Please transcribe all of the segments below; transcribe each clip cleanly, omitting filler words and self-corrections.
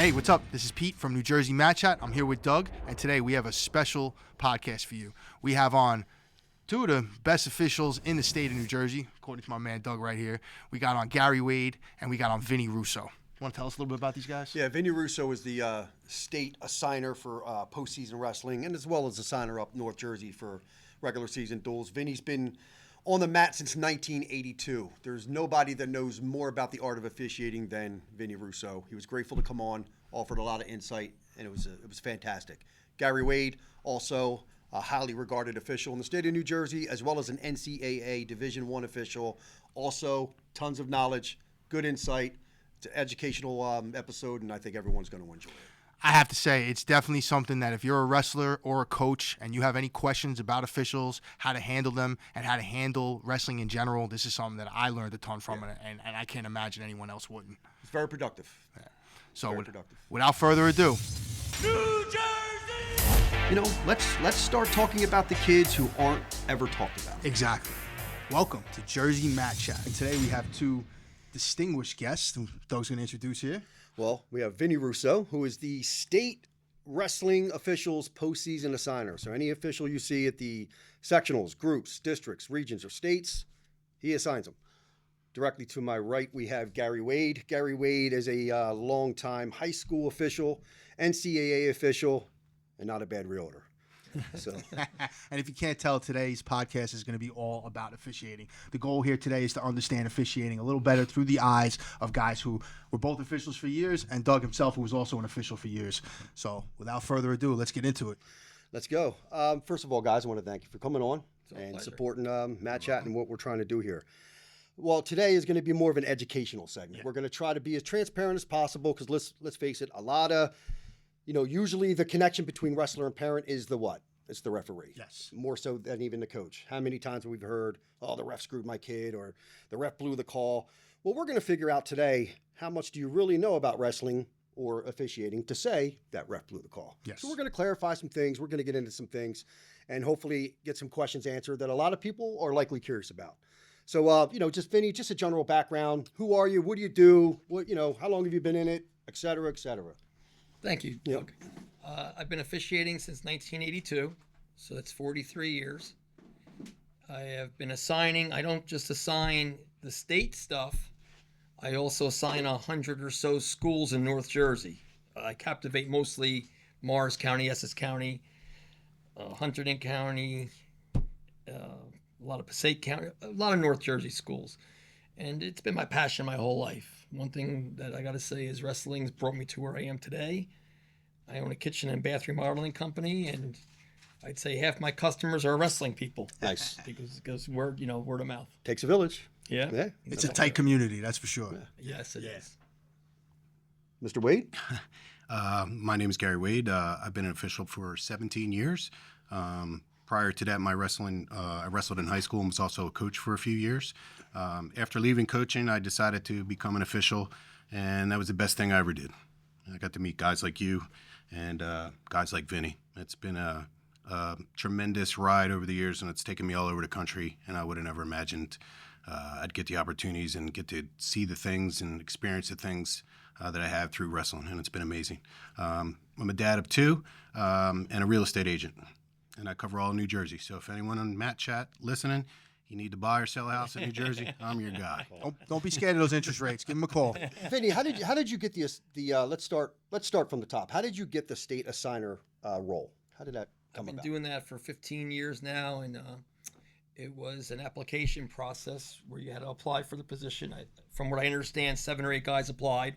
Hey, what's up? This is Pete from New Jersey Mat Chat. I'm here with Doug, and today we have a special podcast for you. We have on two of the best officials in the state of New Jersey, according to my man Doug right here. We got on Gary Wade, and we got on Vinny Russo. Want to tell us a little bit about these guys? Yeah, Vinny Russo is the state assigner for postseason wrestling, and as well as assigner up North Jersey for regular season duels. Vinny's been on the mat since 1982. There's nobody that knows more about the art of officiating than Vinny Russo. He was grateful to come on, offered a lot of insight, and it was fantastic. Gary Wade, also a highly regarded official in the state of New Jersey, as well as an NCAA Division I official. Also, tons of knowledge, good insight. It's an educational episode, and I think everyone's going to enjoy it. I have to say, it's definitely something that if you're a wrestler or a coach and you have any questions about officials, how to handle them, and how to handle wrestling in general, this is something that I learned a ton from, and I can't imagine anyone else wouldn't. It's very productive. Yeah. So Productive. Without further ado, New Jersey! You know, let's start talking about the kids who aren't ever talked about. exactly. Welcome to Jersey Mat Chat. And today we have two distinguished guests who Doug's going to introduce here. Well, we have Vinny Russo, who is the state wrestling officials postseason assigner. So any official you see at the sectionals, groups, districts, regions, or states, he assigns them. Directly to my right, we have Gary Wade. Gary Wade is a longtime high school official, NCAA official, and not a bad realtor. So, And if you can't tell, today's podcast is going to be all about officiating. The goal here today is to understand officiating a little better through the eyes of guys who were both officials for years, and Doug himself, who was also an official for years. So without further ado, let's get into it. let's go. First of all, guys, I want to thank you for coming on and pleasure. supporting Mat Chat and what we're trying to do here. Well, today is going to be more of an educational segment. Yeah. We're going to try to be as transparent as possible because let's face it, a lot of, usually the connection between wrestler and parent is the what? It's the referee. Yes. More so than even the coach. How many times have we heard, oh, the ref screwed my kid or the ref blew the call? Well, we're going to figure out today how much do you really know about wrestling or officiating to say that ref blew the call. Yes. So we're going to clarify some things. We're going to get into some things and hopefully get some questions answered that a lot of people are likely curious about. So, just Vinny, just a general background. Who are you? What do you do? How long have you been in it? Et cetera, et cetera. Thank you, Yep. Doug. I've been officiating since 1982, so that's 43 years. I have been assigning. I don't just assign the state stuff. I also assign 100 or so schools in North Jersey. I captivate mostly Morris County, Essex County, Hunterdon County, a lot of Passaic County, a lot of North Jersey schools. And it's been my passion my whole life. One thing that I got to say is wrestling's brought me to where I am today. I own a kitchen and bath remodeling company, and I'd say half my customers are wrestling people. Nice. Because word of mouth. Takes a village. Yeah. Yeah. It's a tight community, that's for sure. Yes, it is. Mr. Wade? My name is Gary Wade. I've been an official for 17 years. Prior to that, I wrestled in high school and was also a coach for a few years. After leaving coaching, I decided to become an official, and that was the best thing I ever did. I got to meet guys like you and guys like Vinny. It's been a tremendous ride over the years, and it's taken me all over the country, and I would have never imagined I'd get the opportunities and get to see the things and experience the things that I have through wrestling, and it's been amazing. I'm a dad of two and a real estate agent, and I cover all of New Jersey. So if anyone on Mat Chat listening, you need to buy or sell a house in New Jersey, I'm your guy. Don't be scared of those interest rates. Give them a call. Vinny, how did you get the let's start from the top. How did you get the state assigner role? How did that come I've been about? doing that for 15 years now, and it was an application process where you had to apply for the position. From what I understand, 7 or 8 guys applied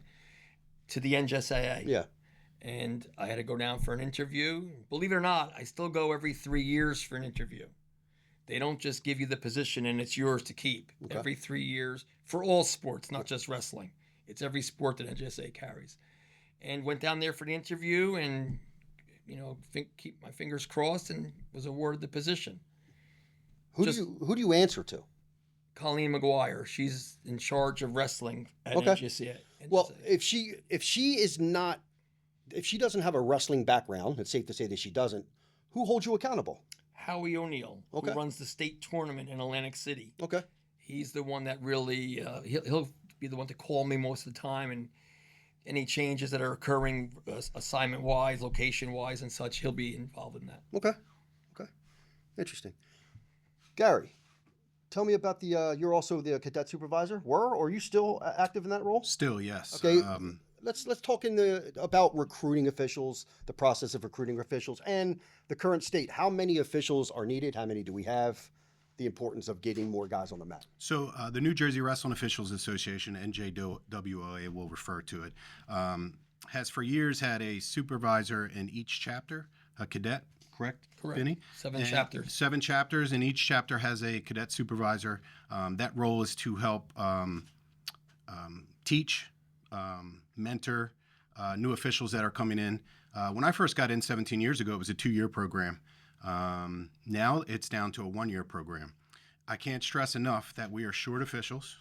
to the NJSAA. Yeah. And I had to go down for an interview. Believe it or not, I still go every 3 years for an interview. They don't just give you the position and it's yours to keep. Okay. Every 3 years for all sports, not just wrestling. It's every sport that NJSA carries. And went down there for the interview and, keep my fingers crossed and was awarded the position. Who do you answer to? Colleen McGuire, she's in charge of wrestling at Okay. NJSA. Well, if she doesn't have a wrestling background, it's safe to say that she doesn't. Who holds you accountable? Howie O'Neill, Okay. who runs the state tournament in Atlantic City. Okay. He's the one that really he'll be the one to call me most of the time, and any changes that are occurring assignment-wise, location-wise, and such. He'll be involved in that. Okay. Interesting. Gary, tell me about you're also the cadet supervisor. Or are you still active in that role? Still, yes. Okay. Let's talk about recruiting officials, the process of recruiting officials, and the current state. How many officials are needed? How many do we have? The importance of getting more guys on the mat. So the New Jersey Wrestling Officials Association, NJWOA, we'll refer to it, has for years had a supervisor in each chapter, a cadet. Correct, Vinny? 7 chapters. 7 chapters, and each chapter has a cadet supervisor. That role is to help teach, mentor new officials that are coming in. When I first got in 17 years ago, it was a 2-year program. Now it's down to a 1-year program. I can't stress enough that we are short officials,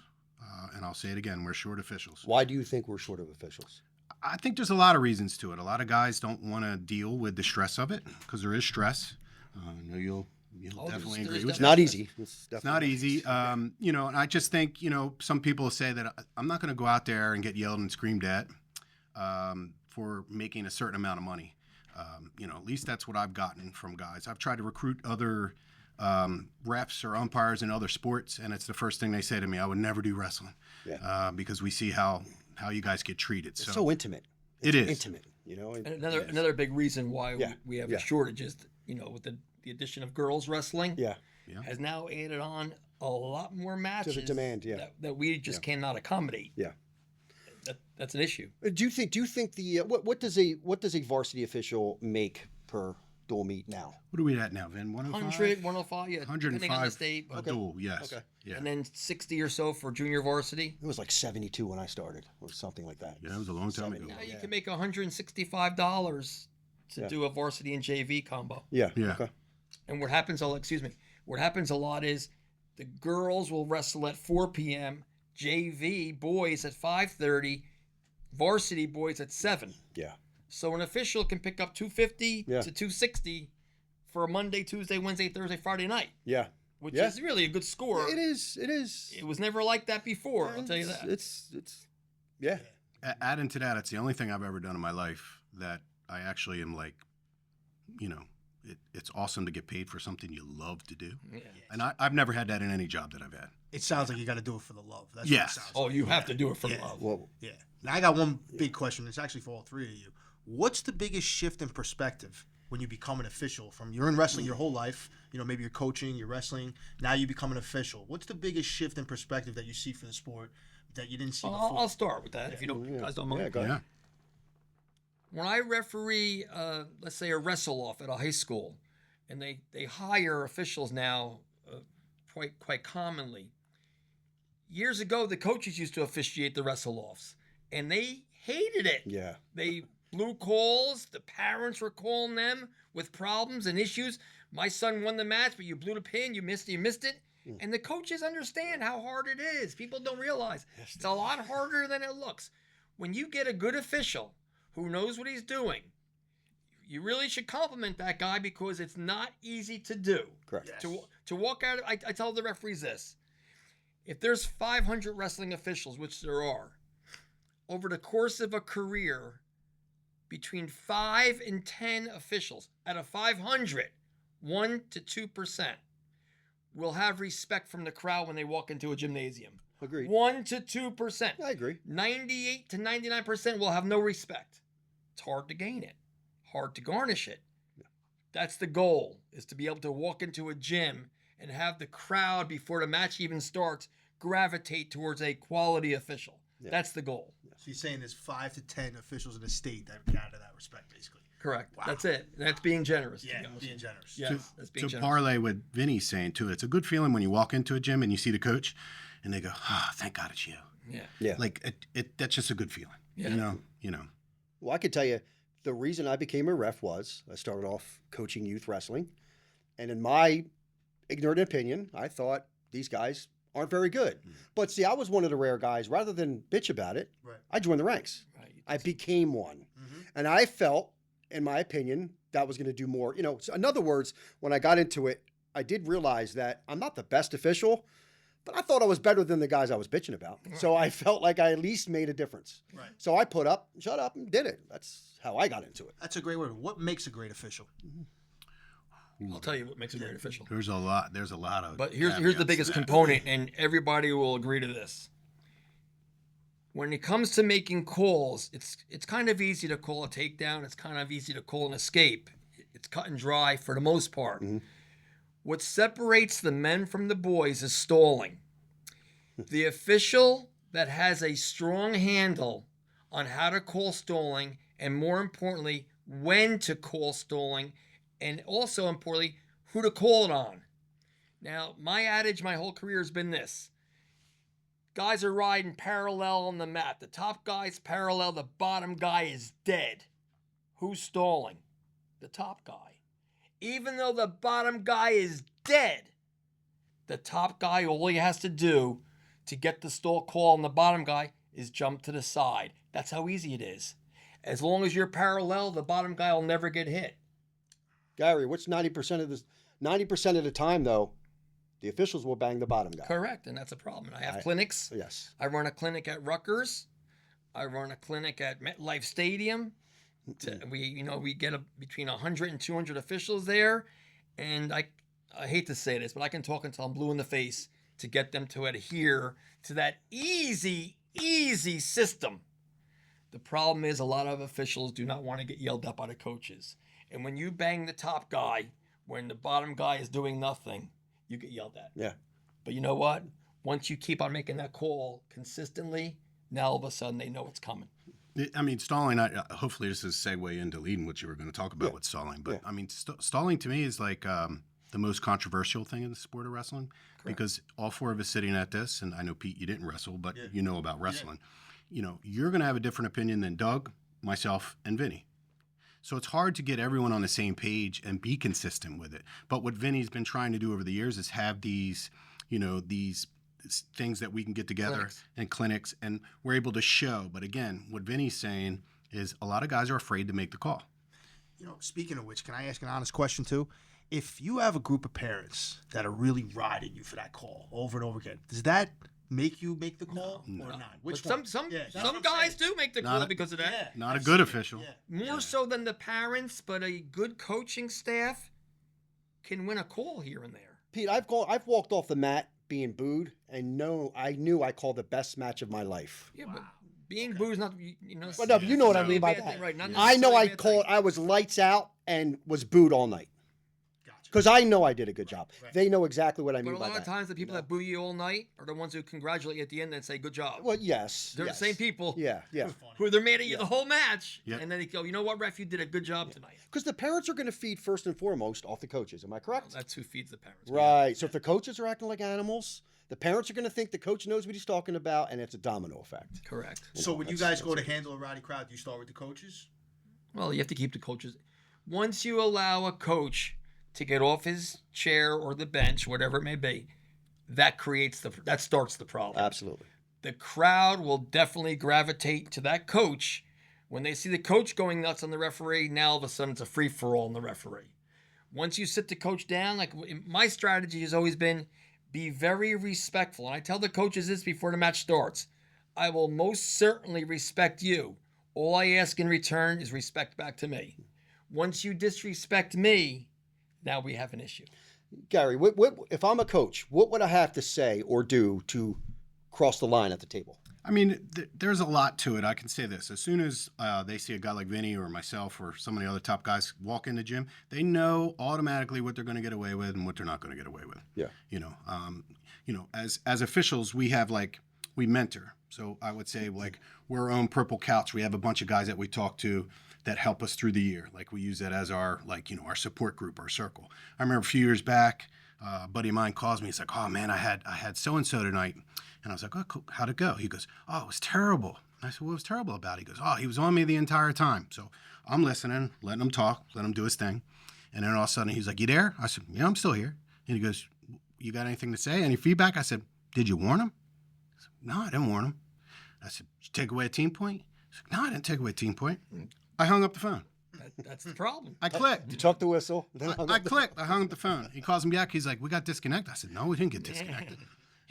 and I'll say it again, we're short officials. Why do you think we're short of officials? I think there's a lot of reasons to it. A lot of guys don't want to deal with the stress of it because there is stress. I know you'll definitely agree with It's that. not easy. It's not easy. And I just think, some people say that I'm not going to go out there and get yelled and screamed at for making a certain amount of money. At least that's what I've gotten from guys. I've tried to recruit other refs or umpires in other sports, and it's the first thing they say to me. I would never do wrestling because we see how you guys get treated. It's so intimate. It is intimate. And another big reason why we have a shortage is, with the addition of girls wrestling, has now added on a lot more matches to the demand, that we just cannot accommodate. Yeah. That's an issue. Do you think the what does a varsity official make per dual meet now? What are we at now, Vin? 105? 105, yeah. 105 depending on the state. a duel, yes. Okay. Yeah. And then 60 or so for junior varsity. It was like 72 when I started, or something like that. Yeah, it was a long time ago. Now you can make $165 to do a varsity and JV combo. Yeah. Okay. And what happens a lot is the girls will wrestle at 4 p.m., JV boys at 5:30, varsity boys at 7. Yeah. So an official can pick up 250 to 260 for a Monday, Tuesday, Wednesday, Thursday, Friday night. Yeah. Which is really a good score. It is. It was never like that before, I'll tell you that. It's Adding to that, it's the only thing I've ever done in my life that I actually am like, it's awesome to get paid for something you love to do. Yeah. And I've never had that in any job that I've had. It sounds like you got to do it for the love. That's Yes. what it sounds like. You have to do it for love. Well, Yeah. Now I got one big question. It's actually for all three of you. What's the biggest shift in perspective when you become an official? From you're in wrestling your whole life, maybe you're coaching, you're wrestling. Now you become an official. What's the biggest shift in perspective that you see for the sport that you didn't see before? I'll start with that if you guys don't mind. Yeah, go ahead. When I referee, let's say a wrestle off at a high school, and they hire officials now quite commonly. Years ago, the coaches used to officiate the wrestle offs, and they hated it. Yeah. They blew calls. The parents were calling them with problems and issues. My son won the match, but you blew the pin. You missed it. And the coaches understand how hard it is. People don't realize it's a lot harder than it looks. When you get a good official who knows what he's doing, you really should compliment that guy because it's not easy to do. Correct. Yes. To walk out, I tell the referees this. If there's 500 wrestling officials, which there are, over the course of a career, between 5 and 10 officials out of 500, 1 to 2% will have respect from the crowd when they walk into a gymnasium. Agreed. 1 to 2%. I agree. 98 to 99% will have no respect. It's hard to gain it, hard to garnish it. Yeah. That's the goal, is to be able to walk into a gym and have the crowd, before the match even starts, gravitate towards a quality official. Yeah. That's the goal. So you're saying there's 5 to 10 officials in the state that get out of that respect, basically. Correct. Wow. That's it. That's being generous. Yeah, being generous. Yes, that's being To generous. parlay with Vinny's saying too, it's a good feeling when you walk into a gym and you see the coach, and they go, "Thank God it's you." Yeah. Like that's just a good feeling. Yeah. You know. Well, I could tell you the reason I became a ref was I started off coaching youth wrestling. And in my ignorant opinion, I thought these guys aren't very good. But see, I was one of the rare guys, rather than bitch about it, I joined the ranks. Right. I became one. And I felt, in my opinion, that was going to do more. So in other words, when I got into it, I did realize that I'm not the best official. But I thought I was better than the guys I was bitching about. So I felt like I at least made a difference. Right. So I put up, shut up, and did it. That's how I got into it. That's a great word. What makes a great official? I'll tell you what makes a great official. There's a lot. There's a lot of. But here's the caveats. biggest component, and everybody will agree to this. When it comes to making calls, it's kind of easy to call a takedown. It's kind of easy to call an escape. It's cut and dry for the most part. Mm-hmm. What separates the men from the boys is stalling. The official that has a strong handle on how to call stalling, and more importantly, when to call stalling, and also importantly, who to call it on. Now, my adage my whole career has been this. Guys are riding parallel on the mat. The top guy's parallel, the bottom guy is dead. Who's stalling? The top guy. Even though the bottom guy is dead, the top guy, all he has to do to get the stall call on the bottom guy is jump to the side. That's how easy it is. As long as you're parallel, the bottom guy will never get hit. Gary, what's 90% of this? 90% of the time, though, the officials will bang the bottom guy. Correct, and that's a problem. And I have clinics. Yes. I run a clinic at Rutgers. I run a clinic at MetLife Stadium. We get between 100 and 200 officials there, and I hate to say this, but I can talk until I'm blue in the face to get them to adhere to that easy system. The problem is a lot of officials do not want to get yelled at by the coaches, and when you bang the top guy when the bottom guy is doing nothing, you get yelled at. Yeah. But you know what? Once you keep on making that call consistently, now all of a sudden they know it's coming. I mean, stalling, hopefully this is a segue into leading what you were going to talk about with stalling. But, I mean, stalling to me is like the most controversial thing in the sport of wrestling. Correct. Because all four of us sitting at this, and I know, Pete, you didn't wrestle, but you know about wrestling. Yeah. You know, you're going to have a different opinion than Doug, myself, and Vinny. So it's hard to get everyone on the same page and be consistent with it. But what Vinny's been trying to do over the years is have these, these things that we can get together and clinics, and we're able to show. But again, what Vinny's saying is a lot of guys are afraid to make the call. Speaking of which, can I ask an honest question too? If you have a group of parents that are really riding you for that call over and over again, does that make you make the call or not? Which some guys do make the call because of that. Yeah, not a good official. Yeah. More so than the parents, but a good coaching staff can win a call here and there. Pete, I've walked off the mat being booed, and I knew I called the best match of my life. Yeah, but being booed is not, But no, you know what I mean by that. Right, I know I called. I was lights out and was booed all night. Because I know I did a good job. Right. They know exactly what I mean by that. But a lot of times the people that boo you all night are the ones who congratulate you at the end and say, good job. Well, yes. They're the same people. Yeah. Who they're mad at you the whole match. Yeah. And then they go, you know what, ref, you did a good job tonight. Because the parents are going to feed first and foremost off the coaches. Am I correct? Well, that's who feeds the parents. Right. Yeah. So if the coaches are acting like animals, the parents are going to think the coach knows what he's talking about, and it's a domino effect. Correct. So when you guys go to handle a rowdy crowd, do you start with the coaches? Well, you have to keep the coaches. Once you allow a coach to get off his chair or the bench, whatever it may be, that starts the problem. Absolutely. The crowd will definitely gravitate to that coach. When they see the coach going nuts on the referee, now all of a sudden it's a free-for-all on the referee. Once you sit the coach down, like my strategy has always been, be very respectful. And I tell the coaches this before the match starts. I will most certainly respect you. All I ask in return is respect back to me. Once you disrespect me, now we have an issue. Gary, what if I'm a coach, what would I have to say or do to cross the line at the table? I mean, there's a lot to it. I can say this. As soon as they see a guy like Vinny or myself or some of the other top guys walk in the gym, they know automatically what they're going to get away with and what they're not going to get away with. Yeah. As officials, we have we mentor. So I would say we're our own purple couch. We have a bunch of guys that we talk to that help us through the year. We use that as our our support group, our circle. I remember a few years back, a buddy of mine calls me. He's like, "Oh man, I had so and so tonight," and I was like, "Oh, cool. How'd it go?" He goes, "Oh, it was terrible." I said, "What was terrible about it?" He goes, "Oh, he was on me the entire time." So I'm listening, letting him talk, letting him do his thing, and then all of a sudden he's like, "You there?" I said, "Yeah, I'm still here." And he goes, "You got anything to say? Any feedback?" I said, "Did you warn him?" He said, "No, I didn't warn him." I said, "Did you take away a team point?" He said, "No, I didn't take away a team point." I hung up the phone. That's the problem. I clicked. You took the whistle. I clicked. I hung up the phone. He calls me back. He's like, "We got disconnected." I said, "No, we didn't get disconnected."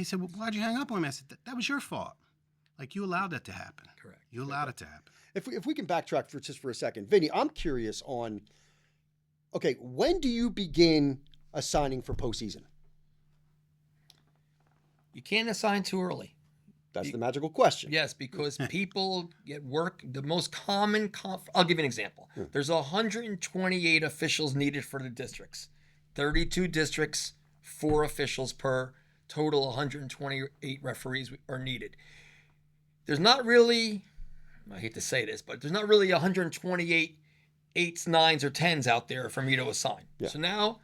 He said, well, why'd you hang up on me? I said, that was your fault. Like, you allowed that to happen. Correct. You allowed it to happen. If we can backtrack for a second, Vinny, I'm curious on, okay, when do you begin assigning for postseason? You can't assign too early. That's the magical question. Yes, because people get work. The most common, I'll give you an example. There's 128 officials needed for the districts. 32 districts, 4 officials per total. 128 referees are needed. There's not really, I hate to say this, but there's not really 128 8s, 9s, or 10s out there for me to assign. Yeah. So now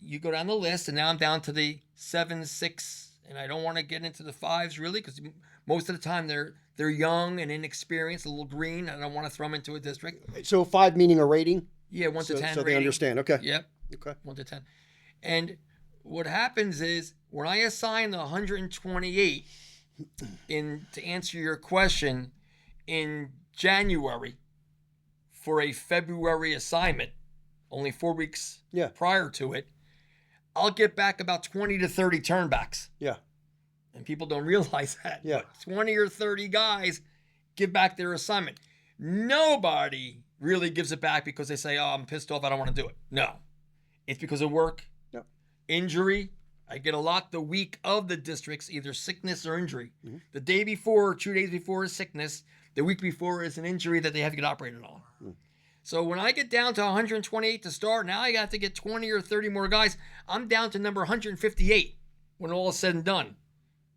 you go down the list, and now I'm down to the 7, 6. And I don't want to get into the 5s really, because most of the time they're young and inexperienced, a little green. I don't want to throw them into a district. So 5 meaning a rating? Yeah, 1 to 10. So rating. they understand. Okay. Yep. Okay. 1 to 10. And what happens is when I assign the 128 to answer your question in January for a February assignment, only 4 weeks prior to it, I'll get back about 20 to 30 turnbacks. Yeah. And people don't realize that. Yeah. But 20 or 30 guys give back their assignment. Nobody really gives it back because they say, oh, I'm pissed off, I don't want to do it. No. It's because of work, injury. I get a lot the week of the districts, either sickness or injury. Mm-hmm. The day before or 2 days before is sickness. The week before is an injury that they have to get operated on. Mm. So when I get down to 128 to start, now I got to get 20 or 30 more guys. I'm down to number 158 when all is said and done.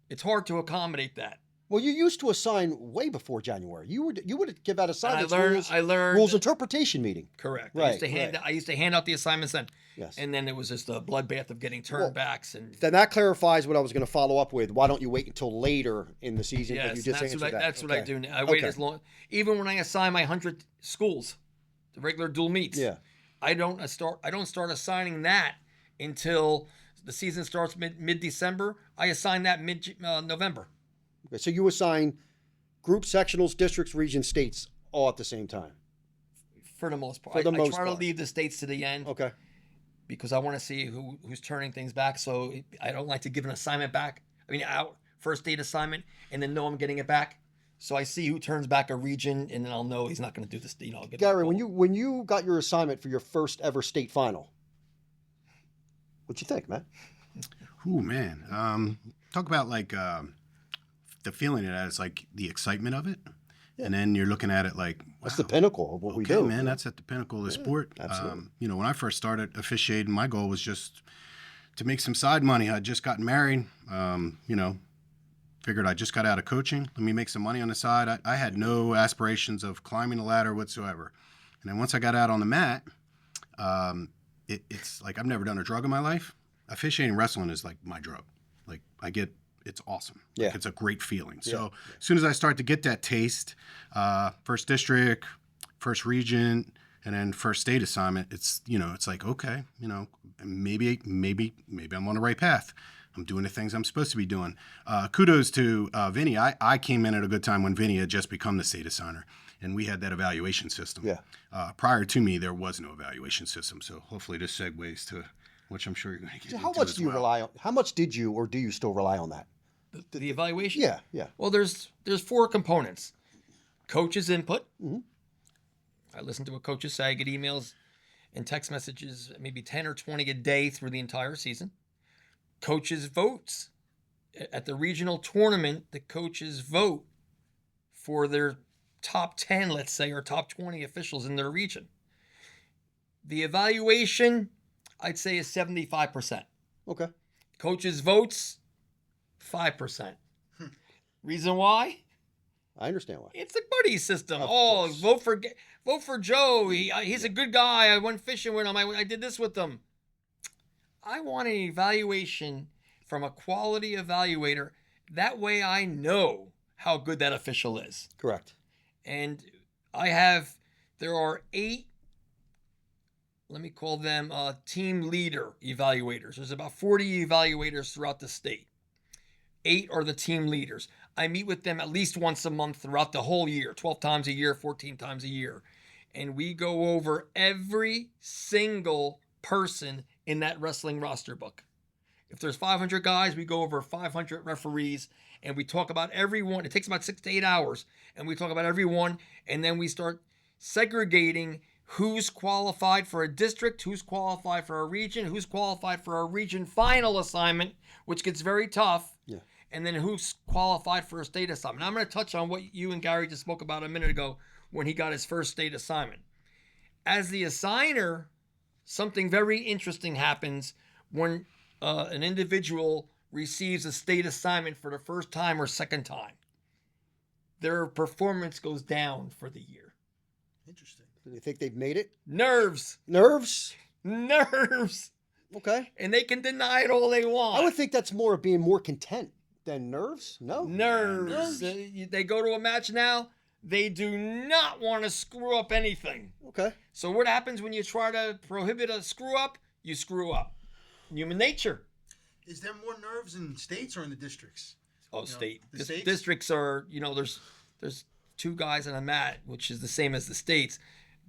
It's hard to accommodate that. Well, you used to assign way before January. You would give out assignments. I learned rules interpretation meeting. Correct. Right, I used to hand out the assignments then. Yes. And then it was just a bloodbath of getting turnbacks. And then that clarifies what I was going to follow up with. Why don't you wait until later in the season? Yes, you just that's what I do now. I wait as long. Even when I assign my 100 schools, the regular dual meets. Yeah. I don't start assigning that until the season starts mid-December. I assign that mid-November. Okay, so you assign group, sectionals, districts, regions, states all at the same time? For the most part. I try to leave the states to the end. Okay. Because I want to see who's turning things back. So I don't like to give an assignment back. I mean, out for a state assignment and then know I'm getting it back. So I see who turns back a region, and then I'll know he's not going to do this. Gary, when you got your assignment for your first ever state final, what'd you think, man? Ooh, man. Talk about like the feeling of that is like the excitement of it. Yeah. And then you're looking at it like, wow, that's the pinnacle of what we do. Man, that's at the pinnacle of the sport. Absolutely. When I first started officiating, my goal was just to make some side money. I'd just gotten married, figured I just got out of coaching. Let me make some money on the side. I had no aspirations of climbing the ladder whatsoever. And then once I got out on the mat, it's like I've never done a drug in my life. Officiating wrestling is like my drug. Like it's awesome. Yeah. Like, it's a great feeling. So as soon as I start to get that taste, first district, first region, and then first state assignment, it's like, okay, maybe I'm on the right path. I'm doing the things I'm supposed to be doing. Kudos to Vinny. I came in at a good time when Vinny had just become the state assigner, and we had that evaluation system. Yeah. Prior to me, there was no evaluation system. So hopefully this segues to, which I'm sure you're going to get into. How much do you rely on? How much did you, or do you still rely on that? The evaluation? Yeah. Well, there's 4 components. Coach's input. Mm-hmm. I listen to what coaches say. I get emails and text messages, maybe 10 or 20 a day through the entire season. Coaches' votes. At the regional tournament, the coaches vote for their top 10, let's say, or top 20 officials in their region. The evaluation, I'd say, is 75%. Okay. Coaches' votes, 5%. Reason why? I understand why. It's a buddy system. Of course. Vote for Joe. He's a good guy. I went fishing with him. I did this with him. I want an evaluation from a quality evaluator. That way I know how good that official is. Correct. And there are 8, let me call them team leader evaluators. There's about 40 evaluators throughout the state. 8 are the team leaders. I meet with them at least once a month throughout the whole year, 12 times a year, 14 times a year. And we go over every single person in that wrestling roster book. If there's 500 guys, we go over 500 referees and we talk about everyone. It takes about 6 to 8 hours, and we talk about everyone, and then we start segregating who's qualified for a district, who's qualified for a region, who's qualified for a region final assignment, which gets very tough, and then who's qualified for a state assignment. I'm going to touch on what you and Gary just spoke about a minute ago when he got his first state assignment. As the assigner, something very interesting happens when an individual receives a state assignment for the first time or second time. Their performance goes down for the year. Interesting. Do you think they've made it? Nerves. Nerves? Okay. And they can deny it all they want. I would think that's more of being more content than nerves. No? Nerves. They go to a match now, they do not want to screw up anything. Okay. So what happens when you try to prohibit a screw up? You screw up. Human nature. Is there more nerves in states or in the districts? Oh, state. The states? Districts are, there's 2 guys on a mat, which is the same as the states,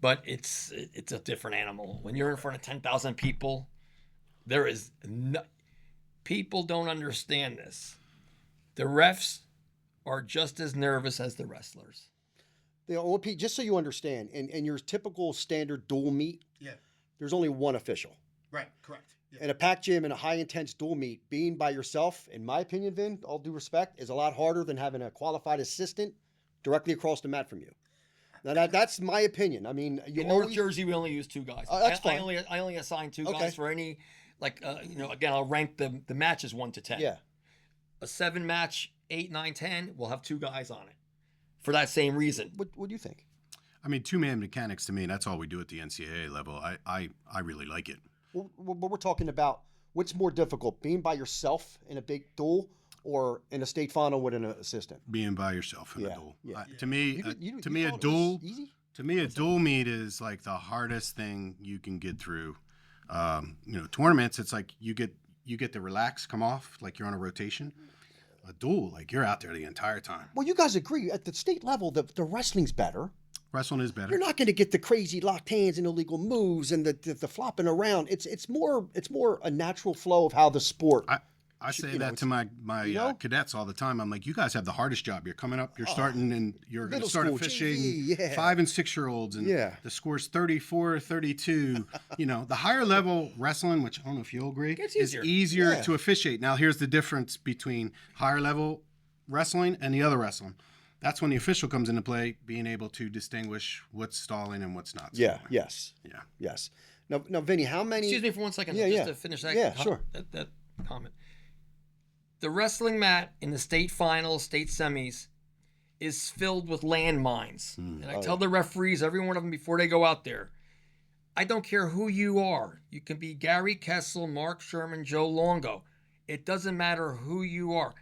but it's a different animal. When you're in front of 10,000 people, there is no, people don't understand this. The refs are just as nervous as the wrestlers. The OP, just so you understand, in your typical standard dual meet, Yeah. there's only one official. Right. Correct. Yeah. In a packed gym, in a high-intense dual meet, being by yourself, in my opinion, Vin, all due respect, is a lot harder than having a qualified assistant directly across the mat from you. Now, that's my opinion. I mean, In North Jersey, we only use 2 guys. That's fine. I only assign 2 Okay. guys for any, again, I'll rank the matches 1 to 10. Yeah. A 7 match, 8, 9, 10, we'll have 2 guys on it for that same reason. What do you think? I mean, 2-man mechanics to me, that's all we do at the NCAA level. I really like it. Well, we're talking about what's more difficult, being by yourself in a big duel or in a state final with an assistant? Being by yourself in a duel. Yeah. To me, You to me, a thought it duel. was easy? To me, a dual meet is like the hardest thing you can get through. Tournaments, it's like you get to relax, come off, like you're on a rotation. A duel, like you're out there the entire time. Well, you guys agree at the state level, the wrestling's better. Wrestling is better. You're not going to get the crazy locked hands and illegal moves and the flopping around. It's more a natural flow of how the sport. I say that to my cadets all the time. I'm like, you guys have the hardest job. You're coming up, you're starting, and you're going to start school, officiating JV, 5 and 6-year-olds, and the score's 34-32. The higher level wrestling, which I don't know if you'll agree, is easier to officiate. Now, here's the difference between higher level wrestling and the other wrestling. That's when the official comes into play, being able to distinguish what's stalling and what's not. Yes. Yes. Now, Vinny, how many? Excuse me for 1 second, Yeah, to finish that. Yeah, sure. That comment. The wrestling mat in the state finals, state semis, is filled with landmines. And I tell the referees, every one of them, before they go out there, I don't care who you are. You can be Gary Kessel, Mark Sherman, Joe Longo. It doesn't matter who you are.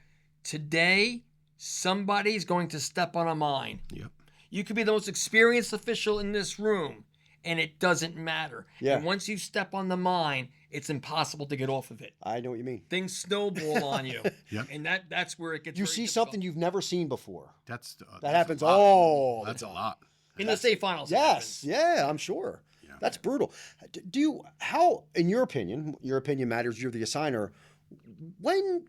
Today, somebody's going to step on a mine. Yep. You could be the most experienced official in this room, and it doesn't matter. Yeah. And once you step on the mine, it's impossible to get off of it. I know what you mean. Things snowball on you. Yep. And that's where it gets You very see difficult. something you've never seen before. That happens all the That's a time. lot. in the state finals. it Yes, happens. yeah, I'm sure. Yeah. That's brutal. How, in your opinion matters, you're the assigner, when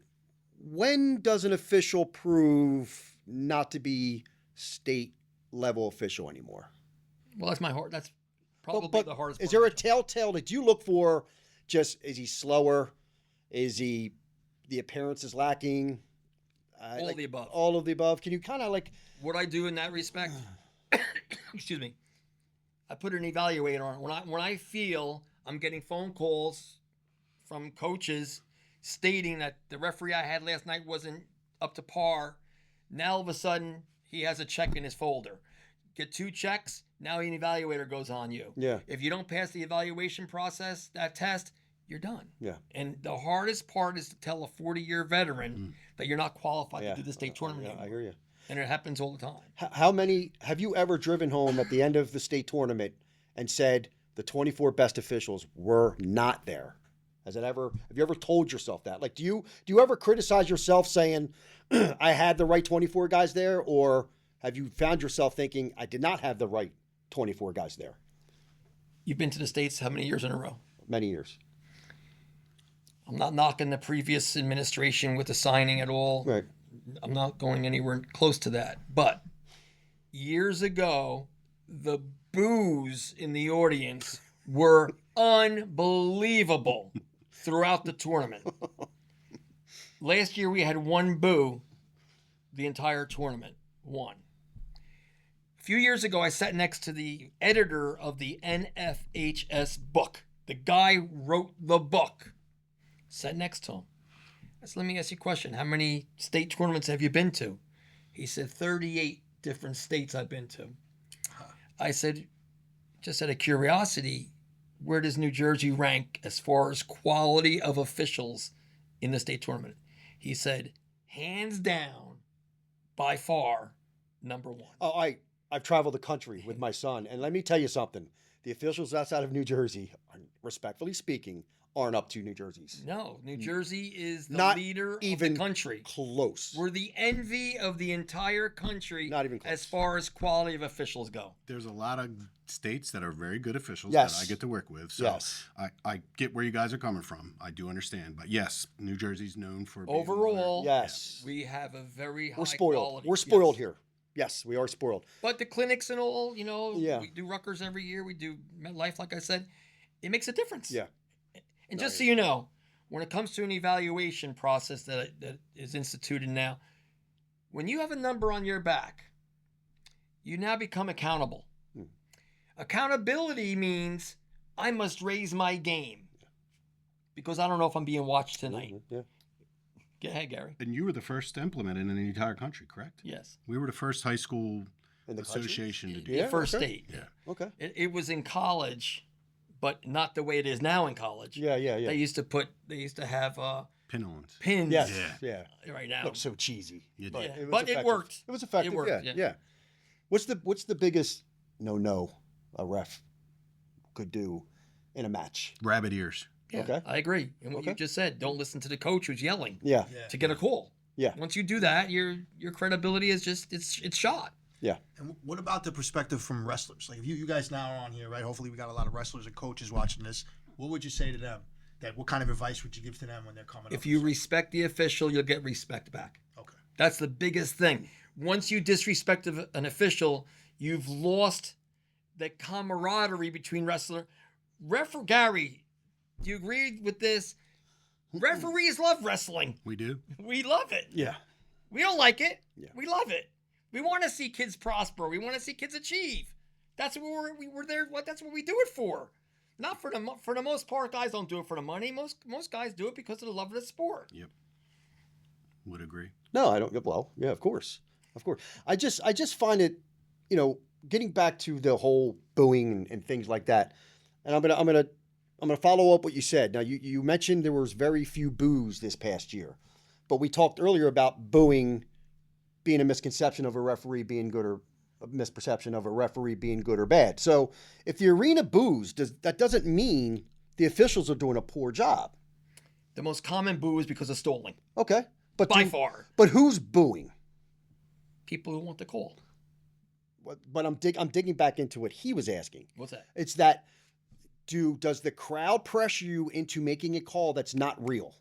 does an official prove not to be state level official anymore? Well, that's probably But the hardest part. is there a telltale that you look for? Just, is he slower? Is the appearance is lacking? All of the above. All of the above. Can you kind of like? What I do in that respect, excuse me, I put an evaluator on it. When I feel I'm getting phone calls from coaches stating that the referee I had last night wasn't up to par, now all of a sudden he has a check in his folder. Get 2 checks, now an evaluator goes on you. Yeah. If you don't pass the evaluation process, that test, you're done. Yeah. And the hardest part is to tell a 40-year veteran that you're not qualified to do the state tournament Yeah, I anymore. hear you. And it happens all the time. How many have you ever driven home at the end of the state tournament and said the 24 best officials were not there? Have you ever told yourself that? Like, do you ever criticize yourself saying, I had the right 24 guys there? Or have you found yourself thinking, I did not have the right 24 guys there? You've been to the States how many years in a row? Many years. I'm not knocking the previous administration with the signing at all. Right. I'm not going anywhere close to that. But years ago, the boos in the audience were unbelievable throughout the tournament. Last year we had one boo the entire tournament. One. A few years ago, I sat next to the editor of the NFHS book. The guy wrote the book. Sat next to him. I said, let me ask you a question. How many state tournaments have you been to? He said, 38 different states I've been to. I said, just out of curiosity, where does New Jersey rank as far as quality of officials in the state tournament? He said, hands down, by far, number one. Oh, I've traveled the country with my son, and let me tell you something. The officials outside of New Jersey, respectfully speaking, aren't up to New Jersey's. No, New Jersey is the Not leader even of the country. Close. We're the envy of the entire country. Not even close. As far as quality of officials go. There's a lot of states that are very good officials Yes. that I get to work with. So Yes. I get where you guys are coming from. I do understand. But yes, New Jersey's known for being Overall, Yes. we have a very high We're spoiled. quality. We're spoiled Yes. here. Yes, we are spoiled. But the clinics and all, Yeah. we do Rutgers every year. We do MetLife, like I said. It makes a difference. Yeah. And just so you know, when it comes to an evaluation process that is instituted now, when you have a number on your back, you now become accountable. Accountability means I must raise my game because I don't know if I'm being watched tonight. Yeah. Go ahead, Gary. And you were the first to implement it in the entire country, correct? Yes. We were the first high school In the country? association to do Yeah, The first okay. state. Yeah. Okay. It was in college, but not the way it is now in college. Yeah. They used to have Pin-ons. pins Yes. Yeah. Yeah. right now. Looks so cheesy. You But, did. it was but it effective. worked. It was effective. It worked, Yeah. yeah. What's the biggest no a ref could do in a match? Rabbit ears. Yeah, Okay. I agree. And what you Okay. just said, don't listen to the coach who's yelling Yeah. to get a call. Yeah. Once you do that, your credibility is just it's shot. Yeah. And what about the perspective from wrestlers? Like, if you guys now are on here, right? Hopefully, we got a lot of wrestlers and coaches watching this. What would you say to them? What kind of advice would you give to them when they're coming up? If you respect the official, you'll get respect back. Okay. That's the biggest thing. Once you disrespect an official, you've lost the camaraderie between wrestler. Gary, do you agree with this? Referees love wrestling. We do. We love it. Yeah. We don't like it. Yeah. We love it. We want to see kids prosper. We want to see kids achieve. That's what we're there. That's what we do it for. Not for the most part, guys don't do it for the money. Most guys do it because of the love of the sport. Yep. Would agree. No, I don't. Well, yeah, of course. I just find it, getting back to the whole booing and things like that. And I'm gonna follow up what you said. Now, you mentioned there was very few boos this past year, but we talked earlier about booing being a misconception of a referee being good or a misperception of a referee being good or bad. So if the arena boos, that doesn't mean the officials are doing a poor job. The most common boo is because of stalling. Okay, but By far. But who's booing? People who want the call. But I'm digging back into what he was asking. What's that? It's that does the crowd pressure you into making a call that's not real?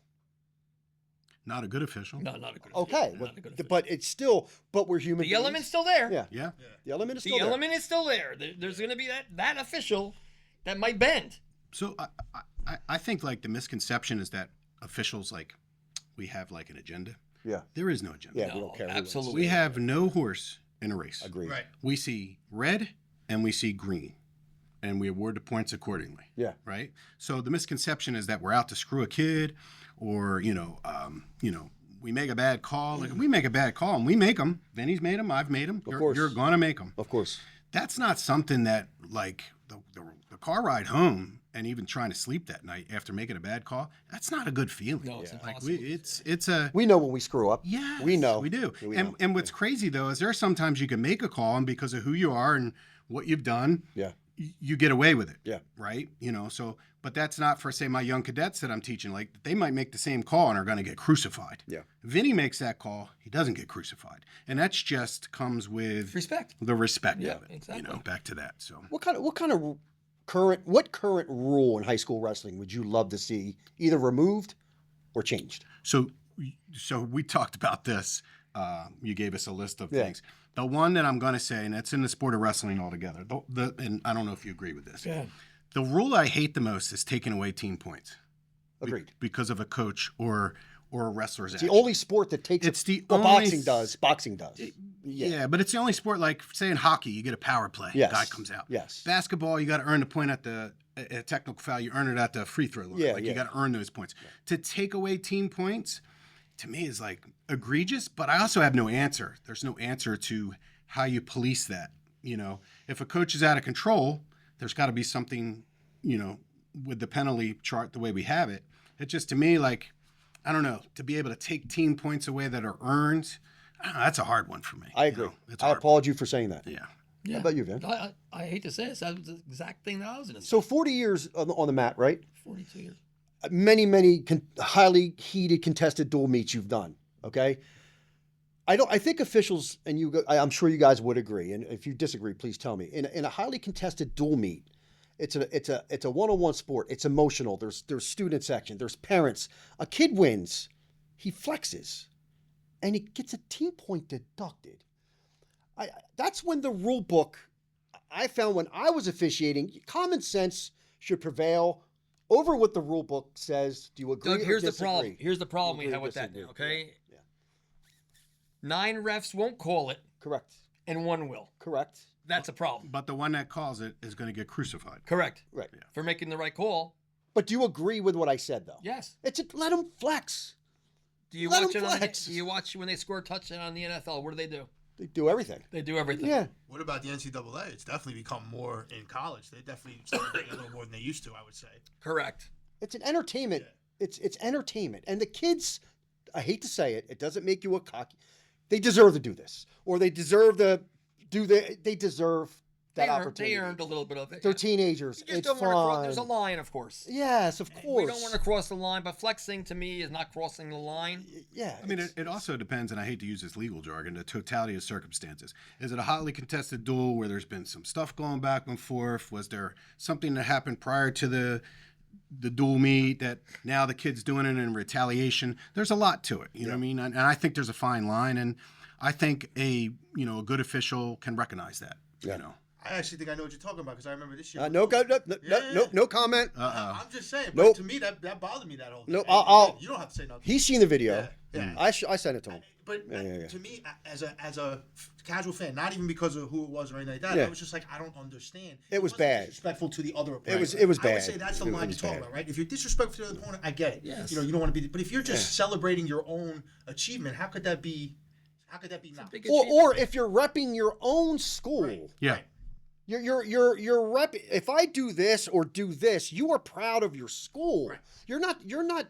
Not a good official. No, not a good Okay, official. well, Not a good but it's still, but we're human the beings. element's still there. Yeah, Yeah. the element is The still there. element is still there. There's going to be that official that might bend. So I think like the misconception is that officials we have like an agenda. Yeah, There is no agenda. yeah, we don't care. who wins. Absolutely. We have no horse in a race. Agreed. Right. We see red and we see green, and we award the points accordingly. Yeah, Right. So the misconception is that we're out to screw a kid, or we make a bad call. Like if we make a bad call, and we make them. Vinny's made them. I've made them. course. You're gonna make them. of course. That's not something that like the car ride home and even trying to sleep that night after making a bad call. That's not a good feeling. No, it's Like impossible. it's a We know when we screw up. yes, we know. we do. We and know. and what's crazy though is there are sometimes you can make a call, and because of who you are and what you've done, Yeah, you get away with it. Yeah. Right. So, but that's not for say my young cadets that I'm teaching. Like they might make the same call and are going to get crucified. Yeah. Vinny makes that call, he doesn't get crucified, and that's just comes with Respect. the respect Yeah, of it. exactly. Back to that. So what kind of current rule in high school wrestling would you love to see either removed or changed? So we talked about this. You gave us a list of Yeah. things. The one that I'm going to say, and it's in the sport of wrestling altogether, and I don't know if you agree with this. Yeah. The rule I hate the most is taking away team points. Agreed. Because of a coach or a wrestler's It's the action. only sport that takes It's the well, only boxing does. Boxing does. Yeah, but it's the only sport, like, say in hockey, you get a power play. Yes. Guy comes out. Yes. Basketball, you got to earn the point at a technical foul. You earn it at the free throw line. Yeah, Like, yeah. you got to earn those points. To take away team points, to me, is like egregious, but I also have no answer. There's no answer to how you police that. You know, if a coach is out of control, there's got to be something, you know, with the penalty chart the way we have it. It just, to me, like, I don't know, to be able to take team points away that are earned, I don't know, that's a hard one for me. I you agree. know? It's a I hard applaud you for saying that. one. Yeah. Yeah. How about you, Vin? I hate to say this. That was the exact thing that I was going to say. So 40 years on the mat, right? 42 years. Many highly heated contested duel meets you've done. Okay. I think officials and I'm sure you guys would agree. And if you disagree, please tell me. In a highly contested duel meet, it's a one-on-one sport. It's emotional. There's student section. There's parents. A kid wins, he flexes, and he gets a team point deducted. That's when the rule book. I found when I was officiating, common sense should prevail over what the rule book says. Do you agree? Doug, or here's the disagree? problem. Here's the problem we Agree or have with that disagree? now, okay? Yeah. 9 refs won't call it, Correct. and 1 will. Correct. That's a problem. But the one that calls it is going to get crucified. Correct. Right. For making the right call. But do you agree with what I said, though? Yes. Let them flex. Do you Let watch 'em it on? flex. Do you watch when they score a touchdown on the NFL? What do? They do everything. They do everything. Yeah. What about the NCAA? It's definitely become more in college. They definitely celebrate a little more than they used to, I would say. Correct. It's an entertainment. It's entertainment. And the kids, I hate to say it, it doesn't make you a cocky. They deserve to do this. Or they deserve to they deserve that opportunity. They earned a little bit of it. They're yeah. teenagers. You just It's don't wanna cross- fun. There's a line, of course. Yes, of course. We don't want to cross the line, but flexing to me is not crossing the line. Yeah. I mean, it also depends, and I hate to use this legal jargon, the totality of circumstances. Is it a hotly contested duel where there's been some stuff going back and forth? Was there something that happened prior to the duel meet that now the kid's doing it in retaliation? There's a lot to it, you know what I mean? And I think there's a fine line, and I think a good official can recognize that, Yeah. you know. I actually think I know what you're talking about because I remember this year. no comment. I'm just saying. Nope. But to me, that bothered me that whole day. No, Hey, you don't have to say nothing. He's seen the video. Yeah. I sent it to him. But Yeah. to me, as a casual fan, not even because of who it was or anything like that, Yeah. I was just like, I don't understand. It was wasn't bad. Disrespectful to the other opponent. It was I bad. would say that's the It line was you're talking bad. about, right? If you're disrespectful to the other opponent, I get it. Yes. You don't want to be. But if you're just celebrating your own achievement, how could that be? How could that be not? Big Or if you're repping your own school. Right. Yeah. Right. You're rep. If I do this or do this, you are proud of your school. Right. You're not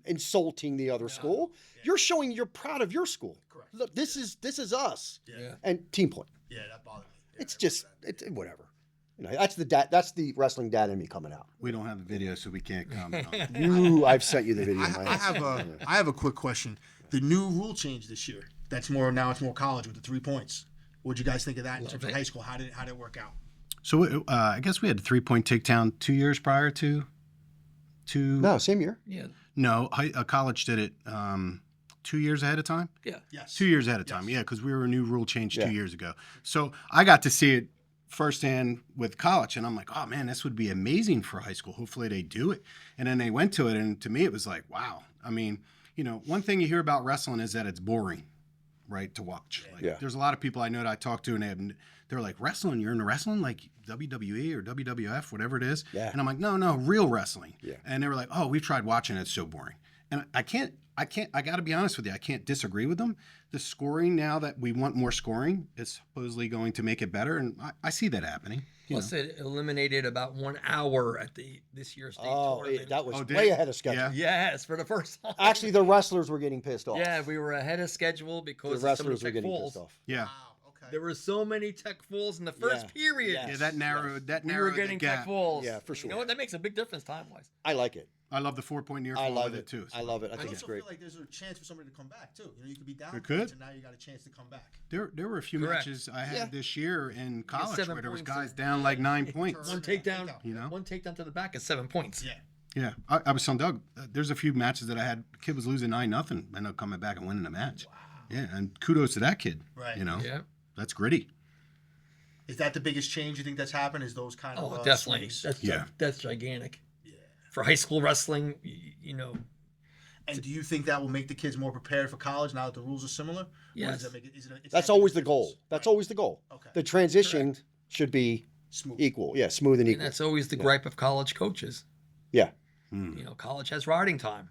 insulting the other school. You're showing you're proud of your school. Correct. Look, this is us. Yeah. And team point. Yeah, that bothered me. Yeah, It's just it's whatever. You know, that's the wrestling dad in me coming out. We don't have the video, so we can't comment on it. I've sent you the video. I have a quick question. The new rule change this year. It's more college with the 3 points. What'd you guys think of that in terms of high school? How did it work out? So I guess we had a 3-point takedown 2 years prior to. No, same year. Yeah. No, college did it 2 years ahead of time. Yeah. Yes. 2 years ahead of time, yeah, because we were a new rule change Yeah. 2 years ago. So I got to see it firsthand with college, and I'm like, oh man, this would be amazing for high school. Hopefully they do it. And then they went to it, and to me it was like, wow. I mean, one thing you hear about wrestling is that it's boring, right, to watch. Like, Yeah. There's a lot of people I know that I talk to, and they're like, wrestling? You're into wrestling, like WWE or WWF, whatever it is. Yeah. And I'm like, no, real wrestling. Yeah. And they were like, oh, we've tried watching it. It's so boring. And I got to be honest with you. I can't disagree with them. The scoring now that we want more scoring is supposedly going to make it better. And I see that happening. Plus, it eliminated about 1 hour at this year's state tournament. That was did way it? ahead of schedule. Yeah. Yes, for the first time. Actually, the wrestlers were getting pissed off. Yeah, we were ahead of schedule The because of so many wrestlers were tech getting falls. pissed off. Yeah. Wow. Okay. There were so many tech falls in the first Yeah. period. Yes. Yeah, that narrowed We were the getting gap. tech falls. Yeah, for You sure. know what? That makes a big difference time-wise. I like it. I love the 4-point near I fall love with it too. I love it. I I think it's also great. feel like there's a chance for somebody to come back too. You could be down, It could. and now you got a chance to come back. There were a few Correct. matches I had Yeah. this year in college 7 where there was points guys down like 9 points. One takedown, You know? one takedown to the back is 7 points. Yeah. Yeah, I was telling Doug, there's a few matches that I had. The kid was losing 9-0, ended up coming back and winning the match. Wow. Yeah, and kudos to that kid. Right. You know, Yeah. that's gritty. Is that the biggest change you think that's happened? Is those kind of Definitely. swings? That's gigantic. Yeah. For high school wrestling, you know. And do you think that will make the kids more prepared for college now that the rules are similar? Yes. Or does that make it, it's That's not always the difference? goal. That's always the goal. Okay. The transition should be Smooth. equal. Yeah, smooth and And equal. that's always the gripe of college coaches. Yeah. You know, college has riding time.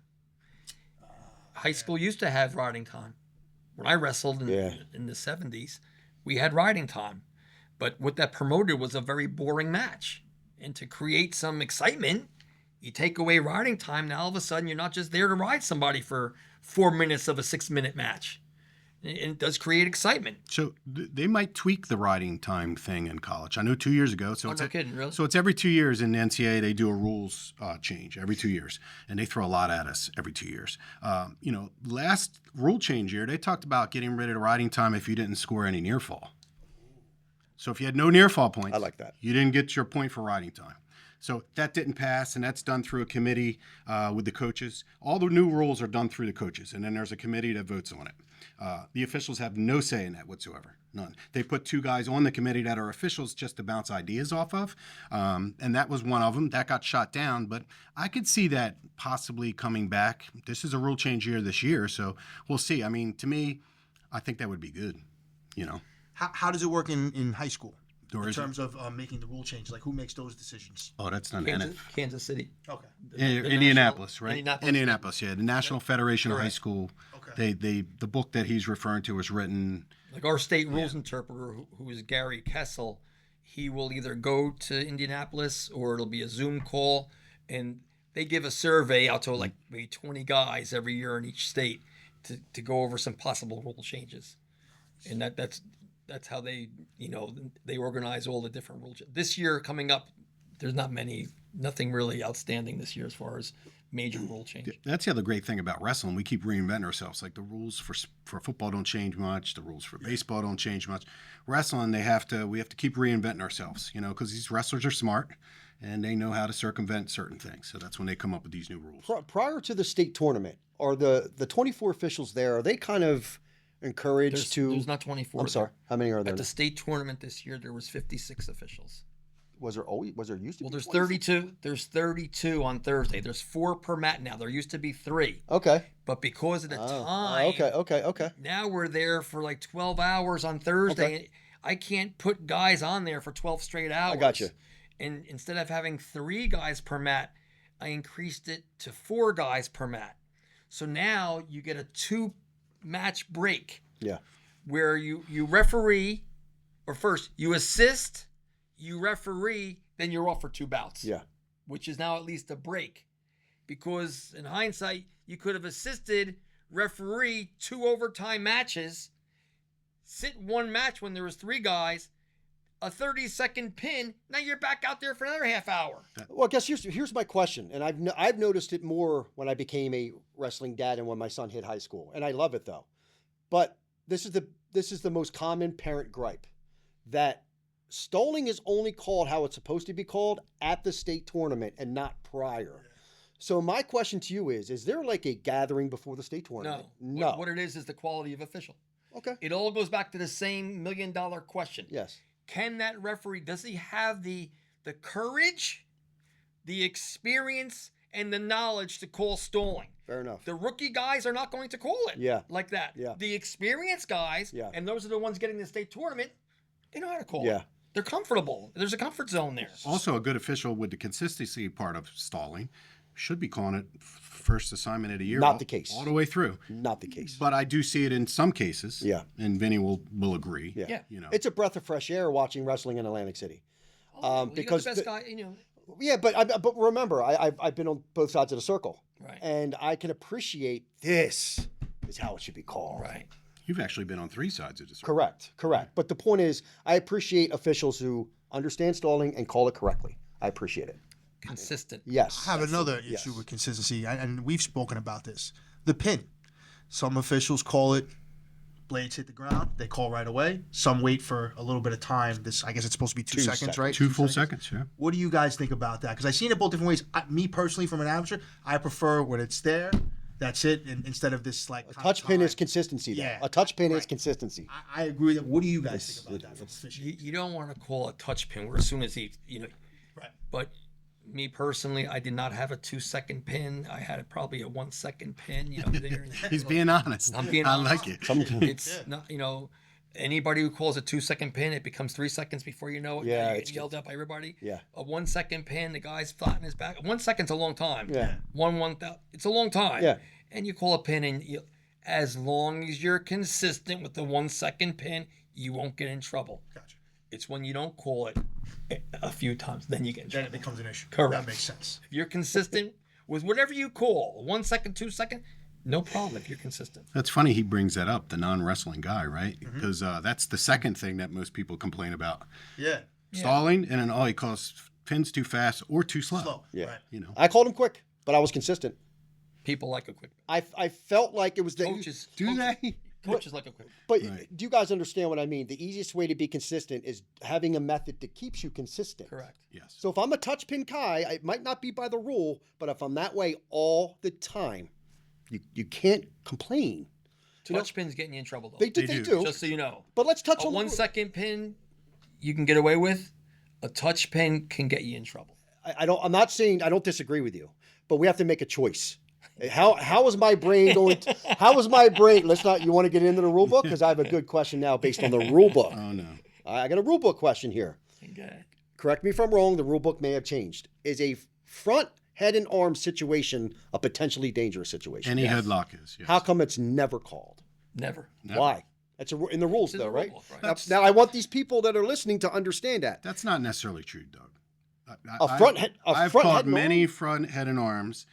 High school used to have riding time. When I wrestled in the 70s, we had riding time. But what that promoted was a very boring match. And to create some excitement, you take away riding time. Now all of a sudden, you're not just there to ride somebody for 4 minutes of a 6-minute match. And it does create excitement. So they might tweak the riding time thing in college. I know 2 years ago. So No kidding, really? So it's every 2 years in the NCAA they do a rules change every 2 years, and they throw a lot at us every 2 years. You know, last rule change year they talked about getting rid of the riding time if you didn't score any near fall. So if you had no near fall points, I like that. You didn't get your point for riding time. So that didn't pass, and that's done through a committee with the coaches. All the new rules are done through the coaches, and then there's a committee that votes on it. The officials have no say in that whatsoever, none. They put 2 guys on the committee that are officials just to bounce ideas off of, and that was one of them. That got shot down, but I could see that possibly coming back. This is a rule change year this year, so we'll see. I mean, to me, I think that would be good, you know. How does it work in high school? Or In is it- terms of making the rule change, like who makes those decisions? Oh, that's not Kansas City. Okay. Indianapolis, right? Indianapolis. Yeah. The National Federation of High Correct. School. Okay. The book that he's referring to was written. Like our state rules interpreter, who is Gary Kessel, he will either go to Indianapolis or it'll be a Zoom call, and they give a survey out to like maybe 20 guys every year in each state to go over some possible rule changes, and that's how they they organize all the different rules. This year coming up, there's nothing really outstanding this year as far as major rule change. That's the other great thing about wrestling. We keep reinventing ourselves. Like the rules for football don't change much. The rules for baseball don't change much. Wrestling, we have to keep reinventing ourselves, because these wrestlers are smart and they know how to circumvent certain things. So that's when they come up with these new rules. Prior to the state tournament, are the 24 officials there, are they kind of encouraged There's not 24. I'm sorry. How many are there? At the state tournament this year, there was 56 officials. Was there used to be? Well, there's 26? 32. There's 32 on Thursday. There's 4 per mat now. There used to be 3, Okay. but because of the Oh, time, okay. now we're there for like 12 hours on Thursday. Okay. I can't put guys on there for 12 straight hours. I got you. And instead of having 3 guys per mat, I increased it to 4 guys per mat. So now you get a 2-match break. Yeah. Where you referee, or first you assist, you referee, then you're off for 2 bouts. Yeah. Which is now at least a break. Because in hindsight, you could have assisted, referee 2 overtime matches, sit 1 match when there was 3 guys, a 30-second pin, now you're back out there for another half hour. Well, I guess here's my question, and I've noticed it more when I became a wrestling dad and when my son hit high school, and I love it though. But this is the most common parent gripe, that stalling is only called how it's supposed to be called at the state tournament and not prior. So my question to you is there like a gathering before the state tournament? No. What it is the quality of official. Okay. It all goes back to the same $1 million question. Yes. Can that referee, does he have the courage, the experience, and the knowledge to call stalling? Fair enough. The rookie guys are not going to call it like that. Yeah. The experienced guys, and those are the ones getting the state tournament, they know how to call it. They're comfortable. There's a comfort zone there. Also, a good official with the consistency part of stalling should be calling it first assignment of the year. Not the case. All the way through. Not the case. But I do see it in some cases. Yeah. And Vinny will agree. Yeah. Yeah. It's a breath of fresh air watching wrestling in Atlantic City. Because the best guy, Yeah, but remember, I've been on both sides of the circle. Right. And I can appreciate this is how it should be called. Right. You've actually been on 3 sides of the circle. Correct. But the point is, I appreciate officials who understand stalling and call it correctly. I appreciate it. Consistent. Yes. I have another issue with consistency, and we've spoken about this. The pin. Some officials call it blades hit the ground, they call right away. Some wait for a little bit of time. I guess it's supposed to be 2 seconds, right? 2 full seconds, yeah. What do you guys think about that? Because I've seen it both different ways. Me personally, from an amateur, I prefer when it's there. That's it, and instead of this like A touch pin is consistency. Though. Yeah. A touch pin is Right. consistency. I agree with that. What do you guys think about that? From officiating? You don't want to call a touch pin where as soon as Right. But me personally, I did not have a 2-second pin. I had probably a 1-second pin. There. He's being honest. I'm being I honest. like it. It's not, anybody who calls a 2-second pin, it becomes 3 seconds before you know it. Yeah, You it's get yelled at by everybody. Yeah. A 1-second pin, the guy's flat in his back. 1 second's a long time. Yeah. It's a long time. Yeah. And you call a pin, and as long as you're consistent with the 1-second pin, you won't get in trouble. Gotcha. It's when you don't call it a few times, then you get in Then trouble. it becomes an issue. Correct. That makes sense. If you're consistent with whatever you call, 1 second, 2 second, no problem if you're consistent. That's funny he brings that up, the non-wrestling guy, right? Because that's the second thing that most people complain about. Yeah. Stalling, and then he calls pins too fast or too slow. Slow. Yeah. Right. I called him quick, but I was consistent. People like a quick. I felt like it was the Coaches Do they? Coaches like a quick. But Right. do you guys understand what I mean? The easiest way to be consistent is having a method that keeps you consistent. Correct. Yes. So if I'm a touch pin guy, it might not be by the rule, but if I'm that way all the time, you can't complain. Touch pins getting you in trouble though. They They do. do. Just so you know, But let's touch a on the 1-second pin you can get away with. A touch pin can get you in trouble. I'm not saying I don't disagree with you, but we have to make a choice. How is my brain going? How is my brain? Let's not. You want to get into the rule book because I have a good question now based on the rule book. Oh no. I got a rule book question here. Okay. Correct me if I'm wrong. The rule book may have changed. Is a front head and arm situation a potentially dangerous situation? Any headlock is. Yes. How come it's never called? Never. Why? That's in the rules, It's in though, the right? rule book, right? Now, I want these people that are listening to understand that. That's not necessarily true, Doug. front I've caught head and many arm? front head and arms,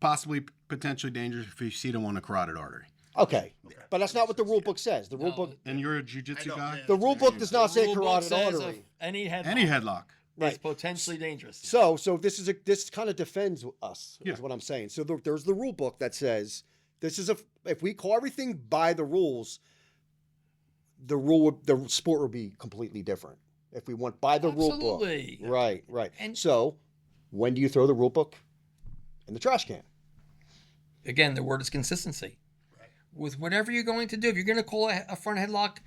possibly potentially dangerous if you see them on a carotid artery. Okay, but that's not what the rule book says. The rule No, book, And you're a jiu-jitsu guy? the rule book does not say Rule book carotid says artery. any headlock Any headlock. is Right. potentially dangerous. So this kind of defends us, Yeah. is what I'm saying. So there's the rule book that says this is if we call everything by the rules, the sport would be completely different. If we went by the rule book, Absolutely. right. And- So when do you throw the rule book in the trash can? Again, the word is consistency. With whatever you're going to do, if you're going to call a front headlock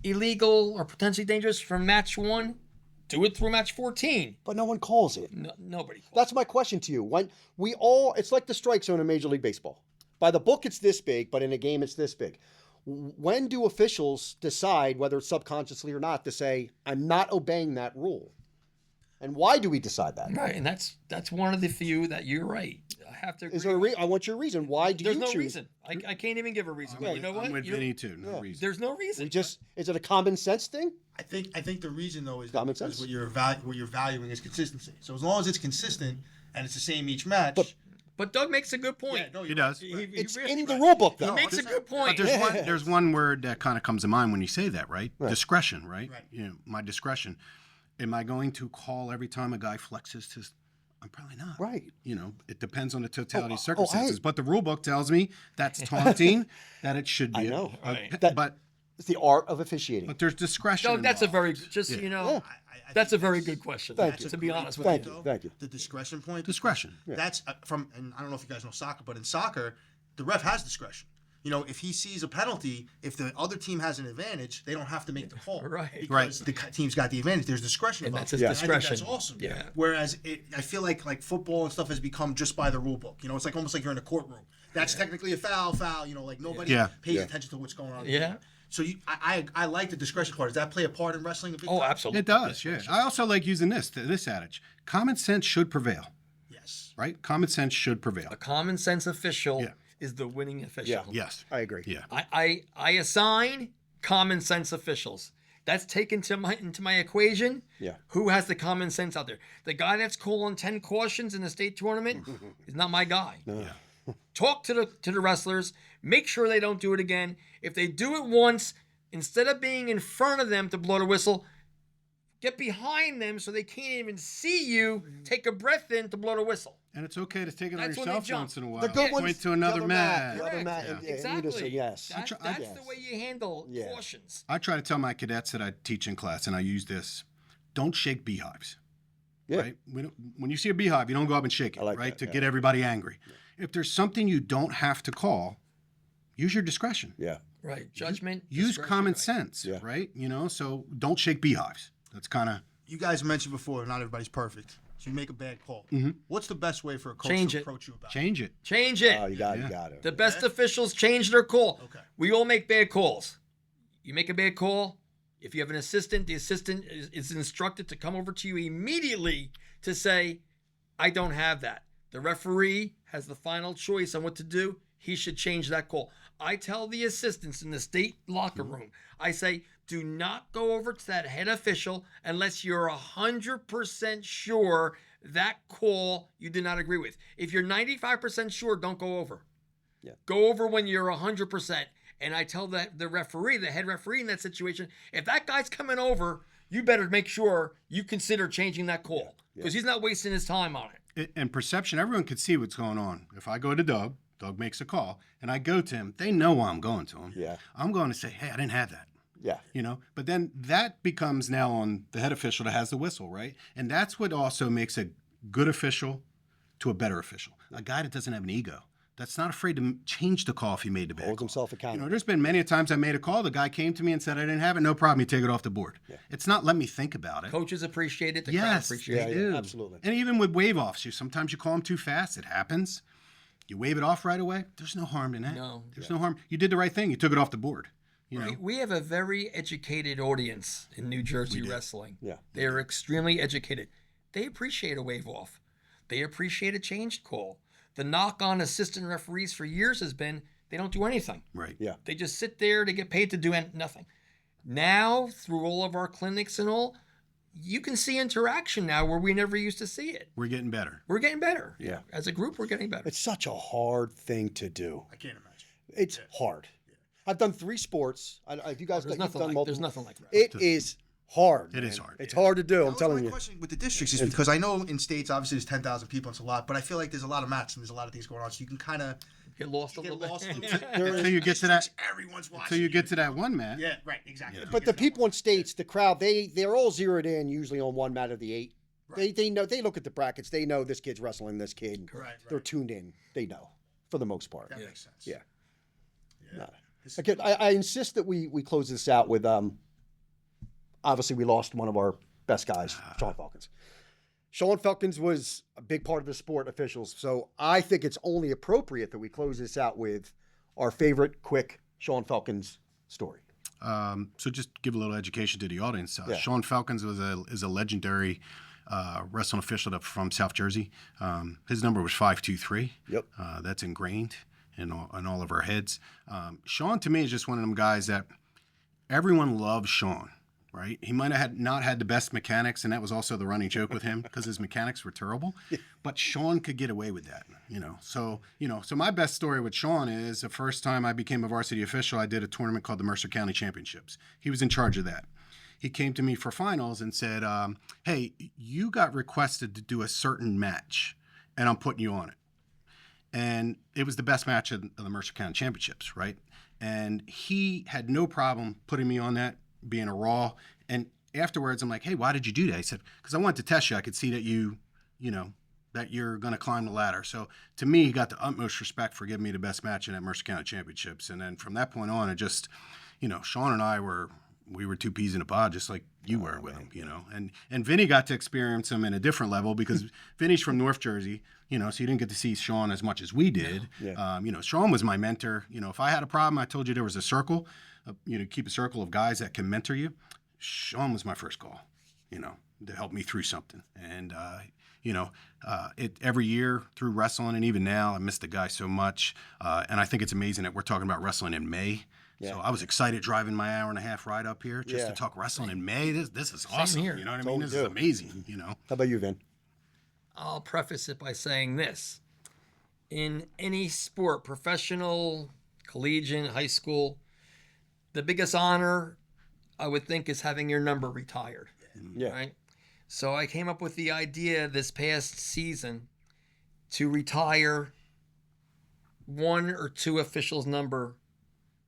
illegal or potentially dangerous from match 1, do it through match 14. But no one calls it. No, nobody. Calls That's my question to you. When it's like the strike zone in Major League Baseball. By the book, it's this big, but in a game, it's this big. When do officials decide, whether it's subconsciously or not, to say, I'm not obeying that rule? And why do we decide that? Right, and that's one of the few that you're right. I have to agree. Is there I want your reason. Why do There's you no choose? reason. I can't even give a reason. But you know what? I'm with You're- Vinny too. No reason. There's no reason. Is it a common sense thing? I think the reason though is Common because sense. what you're valuing is consistency. So as long as it's consistent and it's the same each match. But Doug makes a good point. Yeah, no, He you're does. right. It's really- in the rule book, He though. makes a good point. But there's one word that kind of comes to mind when you say that, right? Discretion, right? Right. You know, my discretion. Am I going to call every time a guy flexes his? I'm probably not. Right. You know, it depends on the totality of I- circumstances. But the rule book tells me that's taunting, that it should be. I know. Right. That- It's the art of officiating. But there's discretion. Doug, that's a involved. very just so you know. I That's a think very good question. Thank you. To be honest with Thank you. you. Thank you. The discretion point. Discretion. That's from, and I don't know if you guys know soccer, but in soccer, the ref has discretion. You know, if he sees a penalty, if the other team has an advantage, they don't have to make the call. Right. Because the team's got the advantage. There's discretion. And involved. that's his I think discretion. that's awesome. Yeah. Whereas I feel like football and stuff has become just by the rule book. You know, it's like almost like you're in a courtroom. That's technically a foul. You know, like nobody pays attention to what's going on. Yeah. So I like the discretion part. Does that play a part in wrestling? A big time? Absolutely. It does, yeah. I also like using this adage. Common sense should prevail, Yes. right? Common sense should prevail. A common sense official Yeah. is the winning official. Yes. I agree. Yeah. I assign common sense officials. That's taken into my equation. Yeah. Who has the common sense out there? The guy that's calling 10 cautions in the state tournament is not my guy. Yeah. Talk to the wrestlers. Make sure they don't do it again. If they do it once, instead of being in front of them to blow the whistle, get behind them so they can't even see you. Take a breath in to blow the whistle. And it's okay to take it on That's when they yourself jump. once in a while. The good Point ones, to another the other mat. The other mat. Yeah. And Exactly. yes. That's Yes. the way you handle cautions. I try to tell my cadets that I teach in class, and I use this: don't shake beehives. Yeah. Right? When you see a beehive, you don't go up and shake it, I like right? that, To get everybody angry. Yeah. If there's something you don't have to call, use your discretion. Yeah. Right. Judgment. Use discretion, common right. sense, Yeah. right? So don't shake beehives. That's kind of. You guys mentioned before, not everybody's perfect. So you make a bad call. What's the best way for a coach Change to it. approach you about it? Change it. Change it. Oh, you got it. The best officials change their call. Okay. We all make bad calls. You make a bad call. If you have an assistant, the assistant is instructed to come over to you immediately to say, I don't have that. The referee has the final choice on what to do. He should change that call. I tell the assistants in the state locker room, I say, do not go over to that head official unless you're 100% sure that call you did not agree with. If you're 95% sure, don't go over. Yeah. Go over when you're 100%. And I tell the referee, the head referee in that situation, if that guy's coming over, you better make sure you consider changing that call because he's not wasting his time on it. And perception, everyone could see what's going on. If I go to Doug makes a call, and I go to him, they know why I'm going to him. Yeah. I'm going to say, hey, I didn't have that. Yeah. But then that becomes now on the head official that has the whistle, right? And that's what also makes a good official to a better official. A guy that doesn't have an ego, that's not afraid to change the call if he made the bad Holds call. himself accountable. There's been many times I made a call, the guy came to me and said, I didn't have it, no problem, you take it off the board. Yeah. It's not let me think about it. Coaches appreciate it. The crowd Yes, appreciates they it. do. absolutely. And even with wave offs, sometimes you call them too fast, it happens. You wave it off right away, there's no harm in that. No. There's no harm. You did the right thing, you took it off the board. We have a very educated audience in New Jersey wrestling. Yeah. They are extremely educated. They appreciate a wave off. They appreciate a changed call. The knock on assistant referees for years has been they don't do anything. Right. Yeah. They just sit there, they get paid to do nothing. Now, through all of our clinics and all, you can see interaction now where we never used to see it. We're getting better. We're getting better. Yeah. As a group, we're getting better. It's such a hard thing to do. I can't imagine. It's hard. I've done 3 sports. If you guys There's you've nothing done like multiple, there's nothing like that. It is hard. It is man. hard. It's hard to do. I'm That was telling my you. question with the districts is because I know in states, obviously, there's 10,000 people. It's a lot. But I feel like there's a lot of mats and there's a lot of things going on. So you can kind of Get lost a get little lost bit. Until you get to that. Everyone's watching. Until you get to that one mat. Yeah, right, exactly. But the people in states, the crowd, they're all zeroed in usually on one mat of the 8. Right. They know, they look at the brackets. They know this kid's wrestling this kid. Right. They're tuned in. They know for the most part. That makes sense. Yeah. Yeah. Okay, I insist that we close this out with obviously we lost one of our best guys, Sean Felkins. Sean Felkins was a big part of the sport, officials. So I think it's only appropriate that we close this out with our favorite quick Sean Felkins story. So just give a little education to the audience. Yeah. Sean Felkins is a legendary wrestling official from South Jersey. His number was 523. Yep. That's ingrained in all of our heads. Sean, to me, is just one of them guys that everyone loves Sean, right? He might have not had the best mechanics, and that was also the running joke with him because his mechanics were terrible. But Sean could get away with that, So my best story with Sean is the first time I became a varsity official, I did a tournament called the Mercer County Championships. He was in charge of that. He came to me for finals and said, hey, you got requested to do a certain match, and I'm putting you on it. And it was the best match of the Mercer County Championships, right? And he had no problem putting me on that, being a Raw. And afterwards, I'm like, hey, why did you do that? He said, because I wanted to test you. I could see that that you're going to climb the ladder. So to me, he got the utmost respect for giving me the best match in that Mercer County Championships. And then from that point on, it just, Sean and I were two peas in a pod, just like you were with him, And Vinny got to experience him in a different level because Vinny's from North Jersey, so you didn't get to see Sean as much as we did. Yeah. Sean was my mentor. If I had a problem, I told you there was a circle, keep a circle of guys that can mentor you. Sean was my first call, to help me through something. And, every year through wrestling and even now, I miss the guy so much. And I think it's amazing that we're talking about wrestling in May. Yeah. So I was excited driving my hour-and-a-half ride up here just to talk wrestling in May. This is awesome. here. You know what I mean? This is amazing, How about you, Vin? I'll preface it by saying this. In any sport, professional, collegiate, high school, the biggest honor, I would think, is having your number retired. Yeah. Right? So I came up with the idea this past season to retire 1 or 2 officials number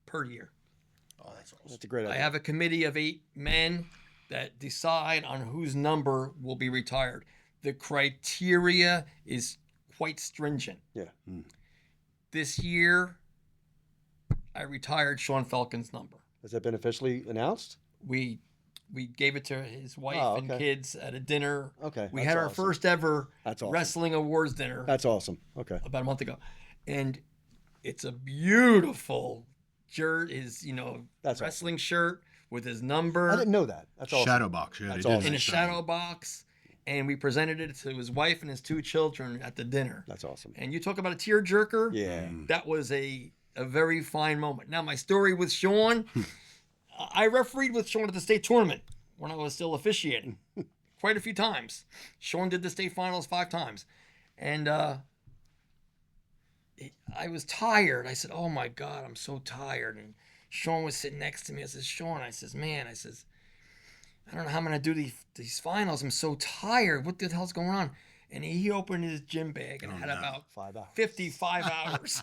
per year. Oh, that's a great I idea. have a committee of 8 men that decide on whose number will be retired. The criteria is quite stringent. Yeah. This year, I retired Sean Felkins' number. Has that been officially announced? We gave it to his wife Oh, and okay. kids at a dinner. Okay, We that's had our awesome. first ever That's awesome. wrestling awards dinner That's awesome. Okay. about a month ago, and it's a beautiful shirt. His That's wrestling shirt with his number. I didn't know that. That's awesome. Shadow box. Yeah, That's they did awesome. in that a shadow. shadow box, and we presented it to his wife and his 2 children at the dinner. That's awesome. And you talk about a tearjerker. Yeah. That was a very fine moment. Now, my story with Sean, I refereed with Sean at the state tournament when I was still officiating quite a few times. Sean did the state finals 5 times. And I was tired. I said, oh my God, I'm so tired. And Sean was sitting next to me. I said, Sean, man, I don't know how I'm going to do these finals. I'm so tired. What the hell's going on? And he opened his gym bag and had about 5 hours. 55 hours.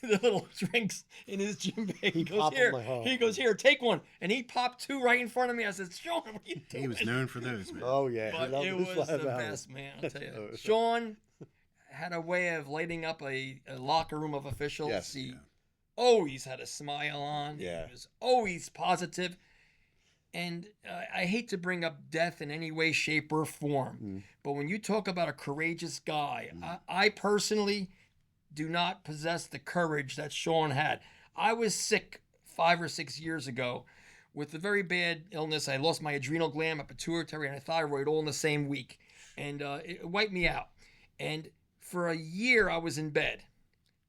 The little drinks in his gym bag. He goes, popped here. them like, oh. He goes, here, take one. And he popped 2 right in front of me. I said, Sean, what are you doing? He was known for those, man. Oh yeah. He But loved it his was 5 the hours. best, man. I'll tell you. Sean had a way of lighting up a locker room of officials. Yes. He always had a smile on. Yeah. He was always positive. And I hate to bring up death in any way, shape, or form. But when you talk about a courageous guy, I personally do not possess the courage that Sean had. I was sick 5 or 6 years ago with a very bad illness. I lost my adrenal gland, my pituitary, and a thyroid all in the same week. And it wiped me out. And for a year, I was in bed.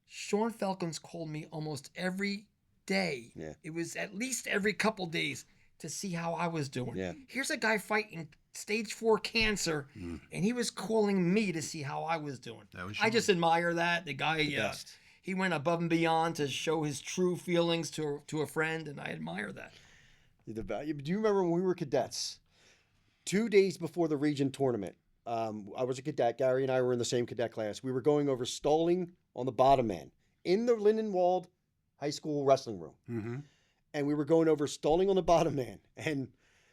Sean Felkins called me almost every day. Yeah. It was at least every couple days to see how I was doing. Yeah. Here's a guy fighting stage 4 cancer, and he was calling me to see how I was doing. That was I just admire that. The guy, best. he went above and beyond to show his true feelings to a friend, and I admire that. Do you remember when we were cadets? 2 days before the region tournament, I was a cadet. Gary and I were in the same cadet class. We were going over stalling on the bottom man in the Lindenwald High School wrestling room. Mm-hmm. And we were going over stalling on the bottom man. And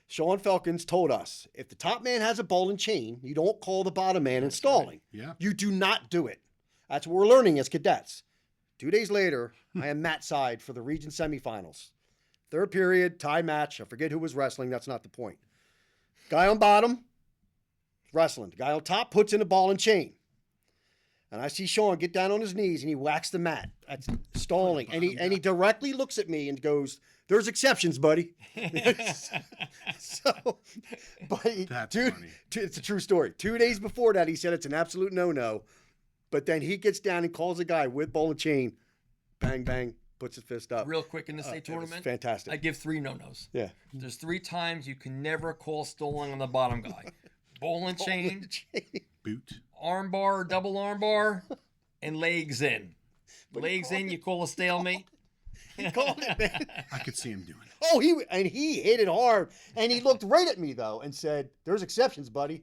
Sean Felkins told us, if the top man has a ball and chain, you don't call the bottom man installing. Yeah. You do not do it. That's what we're learning as cadets. 2 days later, I am mat side for the region semifinals. 3rd period, tie match. I forget who was wrestling. That's not the point. Guy on bottom, wrestling. The guy on top puts in a ball and chain. And I see Sean get down on his knees and he whacks the mat. That's stalling. And he directly looks at me and goes, "There's exceptions, buddy." So, but That's dude, funny. it's a true story. 2 days before that, he said it's an absolute no-no. But then he gets down and calls a guy with ball and chain. Bang, bang, puts his fist up. Real quick in the state It was tournament, fantastic. I give 3 no-nos. Yeah. There's 3 times you can never call stalling on the bottom guy. Ball and chain, Boot. arm bar, double arm bar, and legs in. Legs in, you call a stalemate. He called it, man. I could see him doing it. Oh, he hit it hard. And he looked right at me, though, and said, "There's exceptions, buddy."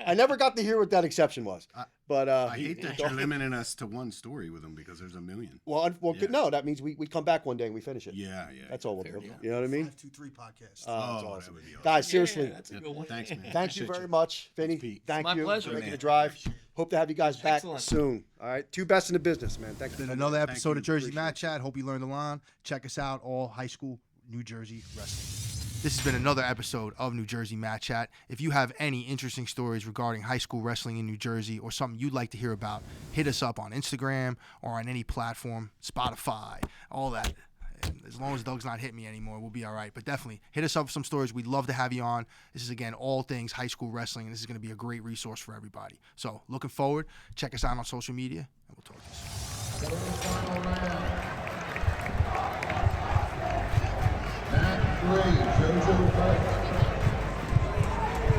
I never got to hear what that exception was. But I hate that you're limiting us to one story with him because there's a million. Well, Yeah. no, that means we come back one day and we finish it. Yeah. That's all we'll do. deal. You know what I mean? 523 podcast. That's Oh, awesome. that would be awesome. Guys, seriously, Yeah, that's a good one. Thanks, man. thank you Appreciate very much, Vinny. Pete. Thank My you pleasure, for making man. the drive. Hope to have you guys back Excellent. soon. All right, 2 best in the business, man. Thanks. Been another episode you. of Jersey Appreciate Mat Chat. Hope you learned a lot. Check us out, all high school New Jersey wrestling. This has been another episode of New Jersey Mat Chat. If you have any interesting stories regarding high school wrestling in New Jersey or something you'd like to hear about, hit us up on Instagram or on any platform, Spotify, all that. And as long as Doug's not hitting me anymore, we'll be all right. But definitely hit us up with some stories. We'd love to have you on. This is, again, all things high school wrestling, and this is going to be a great resource for everybody. So looking forward. Check us out on social media, and we'll talk to you soon. Matt 3, JoJo Burke.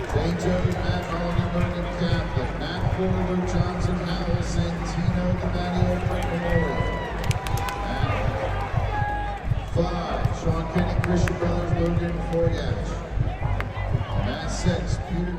St. Joe's, Matt Melanie Bergen Catholic. Matt 4, Luke Johnson, Howell, Santino, Donadio, Frank Memorial. Matt 5, Sean Kenny, Christian Brothers, Logan, Forgage. Matt 6, Peter